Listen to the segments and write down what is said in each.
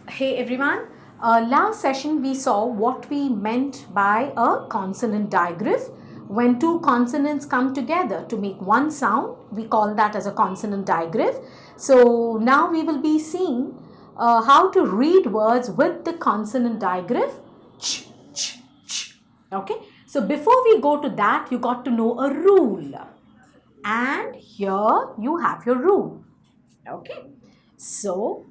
Hey everyone, last session we saw what we meant by a consonant digraph. When two consonants come together to make one sound, we call that as a consonant digraph. So now we will be seeing how to read words with the consonant digraph. Ch, ch, ch. Okay, so before we go to that, you got to know a rule. And here you have your rule. Okay, so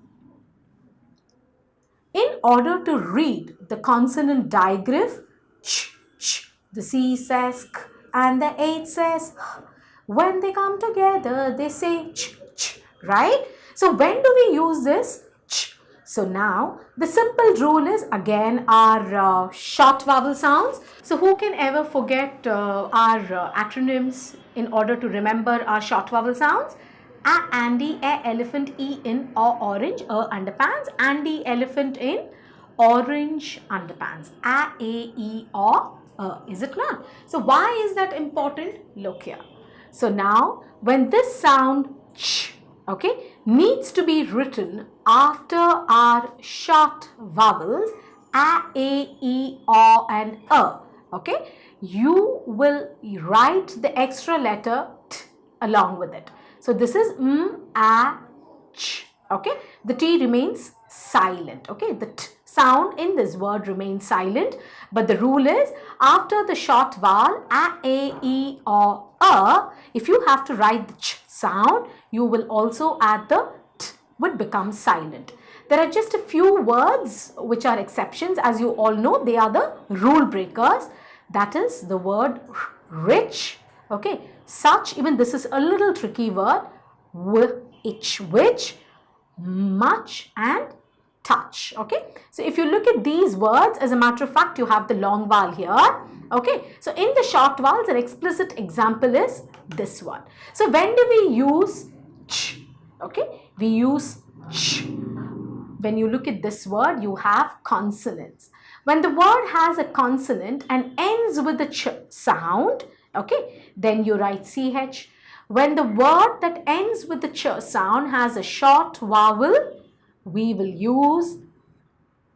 in order to read the consonant digraph, ch, ch, the C says k and the H says h. When they come together, they say ch, ch, right? So when do we use this? Ch. So now the simple rule is again our short vowel sounds. So who can ever forget our acronyms in order to remember our short vowel sounds? A Andy, A elephant, E in orange, underpants, Andy elephant in orange underpants. A E is it not? So why is that important? Look here. So now when this sound ch, okay, needs to be written after our short vowels A, E, O and okay, you will write the extra letter t along with it. So this is a, ch, okay. The T remains silent, okay. The T sound in this word remains silent, but the rule is after the short vowel a, e, or if you have to write the ch sound, you will also add the t, which becomes silent. There are just a few words which are exceptions. As you all know, they are the rule breakers. That is the word rich, okay, such, even this is a little tricky word, which, much and touch, okay. So if you look at these words, as a matter of fact, you have the long vowel here, okay. So in the short vowels, an explicit example is this one. So when do we use ch, okay, we use ch. When you look at this word, you have consonants. When the word has a consonant and ends with a ch sound, okay, then you write ch. When the word that ends with the ch sound has a short vowel, we will use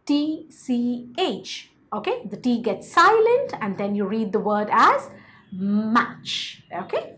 tch, okay. The T gets silent and then you read the word as match, okay.